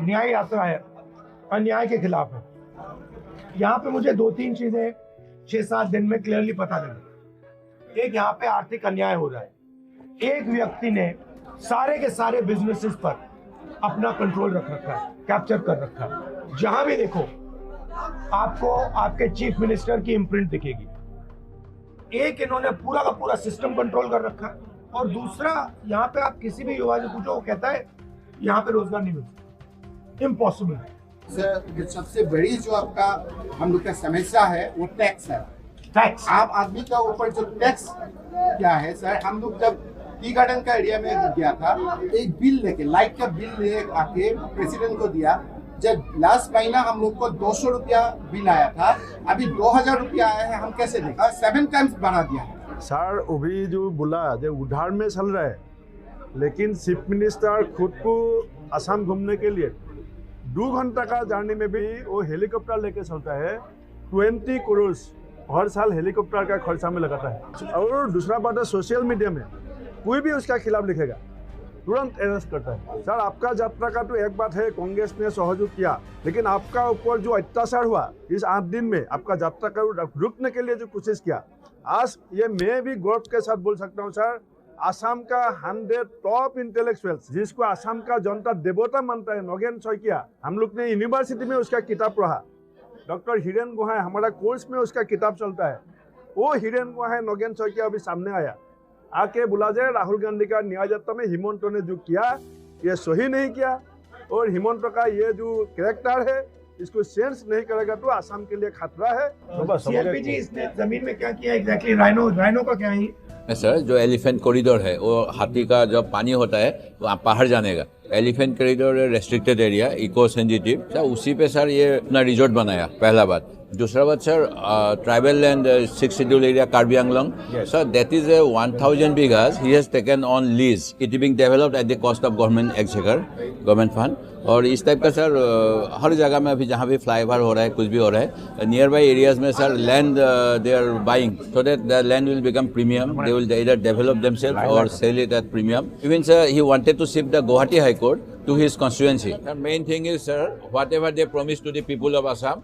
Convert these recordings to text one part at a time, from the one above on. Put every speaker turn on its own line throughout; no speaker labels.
न्याय यात्रा है, अन्याय के खिलाफ है। यहाँ पे मुझे 2-3 चीजें 6-7 दिन में क्लियरली पता लगी। एक, यहाँ पे आर्थिक अन्याय हो रहा है। एक व्यक्ति ने सारे के सारे बिजनेसेस पर अपना कंट्रोल रख रखा है, कैप्चर कर रखा है। जहां भी देखो आपको आपके चीफ मिनिस्टर की इम्प्रिंट दिखेगी। एक, इन्होंने पूरा का पूरा सिस्टम कंट्रोल कर रखा है, और दूसरा, यहाँ पे आप किसी भी युवा से पूछो, वो कहता है यहाँ पे रोजगार नहीं मिलता, इम्पॉसिबल है।
सर, सबसे बड़ी जो आपका हम लोग का समस्या है वो टैक्स है।
टैक्स,
आम आदमी का ऊपर जो टैक्स क्या है सर, हम लोग जब टी गार्डन का एरिया में गया था, एक बिल लेके, लाइट का बिल लेके आके प्रेसिडेंट को दिया। जब लास्ट महीना हम लोग को 200 रुपया बिल आया था, अभी 2000 रुपया आया है। हम कैसे दें? 7 टाइम्स बढ़ा दिया है।
सर अभी जो बोला जो उधार में चल रहा है, लेकिन चीफ मिनिस्टर खुद को असम घूमने के लिए 2 घंटा का जर्नी में भी वो हेलीकॉप्टर लेके चलता है। 20 करोड़ हर साल हेलीकॉप्टर का खर्चा में लगाता है। और दूसरा बात है, सोशल मीडिया में कोई भी उसका खिलाफ लिखेगा तुरंत अरेस्ट करता है। सर आपका यात्रा का तो एक बात है, कांग्रेस ने सहयोग किया, लेकिन आपका ऊपर जो अत्याचार हुआ इस 8 दिन में, आपका यात्रा का रुकने के लिए जो कोशिश किया, आज ये मैं भी गौरव के साथ बोल सकता हूँ सर, असम का 100 टॉप इंटेलेक्चुअल्स जिसको असम का जनता देवता मानता है, नगेन शइकिया, हम लोग ने यूनिवर्सिटी में उसका किताब पढ़ा। डॉक्टर हिरेन गोहाई हमारा कोर्स में उसका किताब चलता है। वो हिरेन गोहाई नगेन शइकिया अभी सामने आया, आके बोला जाए राहुल गांधी का न्याय यात्रा में हिमंत ने जो किया ये सही नहीं किया, और हिमंत का ये जो कैरेक्टर है इसको सेंस नहीं करेगा तो असम के लिए खतरा है।
सीएलपी जी, इसने जमीन में क्या किया एग्जैक्टली? राइनो का क्या है
सर? जो एलिफेंट कॉरिडोर है वो हाथी का जब पानी होता है वो बाहर जाने का elephant corridor restricted area, eco sensitive, sir उसी पे सर ये अपना रिजॉर्ट बनाया, पहला बात। दूसरा बात sir, tribal land 6 schedule area Karbi Anglong, sir that is 1000 bighas he has taken on lease, it being developed at the cost of government exchequer, government fund. और इस टाइप का सर हर जगह में अभी जहाँ भी फ्लाईओवर हो रहा है, कुछ भी हो रहा है, नियर बाई एरियाज में sir land they are buying so that the land will become premium, they will either develop themselves or sell it at premium. Even sir, he wanted to shift the Guwahati High Court to his constituency. The main thing is sir, whatever they promised to the people of Assam,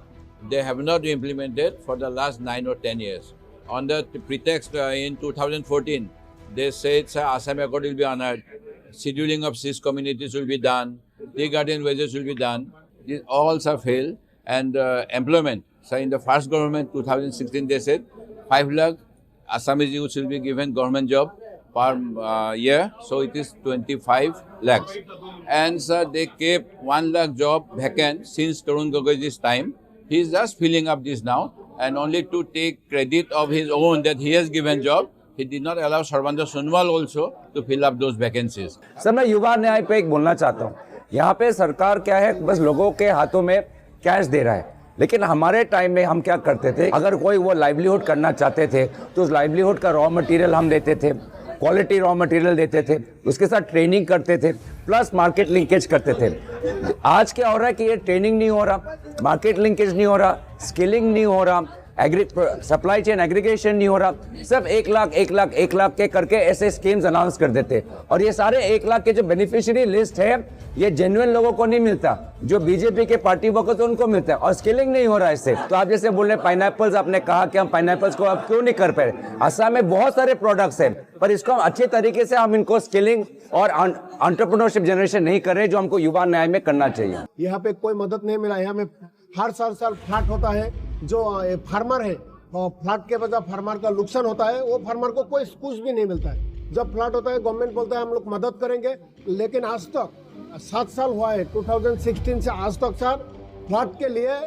they have not implemented for the last 9 or 10 years. On the pretext in 2014, they said sir, Assam Accord will be honored, scheduling of 6 communities will be done, tea garden wages will be done. These all sir failed. And employment, sir, in the first government 2016 they said 5 lakh Assamese youths will be given government job per year, so it is 25 lakhs. And sir, they kept 1 lakh job vacant since Tarun Gogoi's time. He is just filling up this now, and only to take credit of his own that he has given job, he did not allow Sarvanda Sonowal also to fill up those vacancies.
Sir मैं युवा न्याय पे एक बोलना चाहता हूँ। यहाँ पे सरकार क्या है, बस लोगों के हाथों में कैश दे रहा है, लेकिन हमारे टाइम में हम क्या करते थे, अगर कोई वो लाइवलीहुड करना चाहते थे तो उस लाइवलीहुड का रॉ मटेरियल हम देते थे, क्वालिटी रॉ मटेरियल देते थे, उसके साथ ट्रेनिंग करते थे, प्लस मार्केट लिंकेज करते थे। आज क्या हो रहा है कि ये ट्रेनिंग नहीं हो रहा, मार्केट लिंकेज नहीं हो रहा, स्किलिंग नहीं हो रहा, सप्लाई चेन एग्रीगेशन नहीं हो रहा। सब 1 लाख के करके ऐसे स्कीम्स अनाउंस कर देते, और ये सारे 1 लाख के जो बेनिफिशियरी लिस्ट है ये जेन्युइन लोगों को नहीं मिलता, जो बीजेपी के पार्टी वर्कर तो उनको मिलता है, और स्किलिंग नहीं हो रहा है इससे। तो आप जैसे बोल रहे पाइनएप्पल्स, आपने कहा कि हम पाइनएप्पल्स को अब क्यों नहीं कर पाए। असम में बहुत सारे प्रोडक्ट्स हैं, पर इसको हम अच्छे तरीके से हम इनको स्किलिंग और एंटरप्रेन्योरशिप जनरेशन नहीं कर रहे, जो हमको युवा न्याय में करना चाहिए।
यहाँ पे कोई मदद नहीं मिला। यहाँ में हर साल फ्लड होता है, जो फार्मर है फ्लड के वजह फार्मर का नुकसान होता है, वो फार्मर को कोई कुछ भी नहीं मिलता है। जब फ्लड होता है गवर्नमेंट बोलता है हम लोग मदद करेंगे, लेकिन आज तक 7 साल हुआ है, 2016 से आज तक सर फ्लड के लिए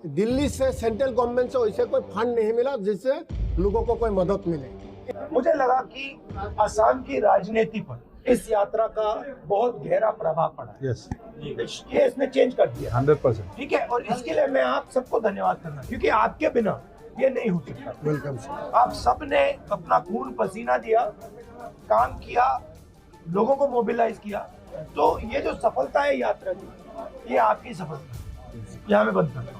दिल्ली से सेंट्रल गवर्नमेंट से वैसे कोई फंड नहीं मिला जिससे लोगों को कोई मदद मिले।
मुझे लगा कि असम की राजनीति पर इस यात्रा का बहुत गहरा प्रभाव पड़ा है।
यस,
ये इसने चेंज कर दिया
100%।
ठीक है, और इसके लिए मैं आप सबको धन्यवाद करना, क्योंकि आपके बिना ये नहीं हो सकता।
Welcome sir.
आप सब ने अपना खून पसीना दिया, काम किया, लोगों को मोबिलाइज किया, तो ये जो सफलता है यात्रा की, ये आपकी सफलता है। यहाँ मैं बंद करता हूं।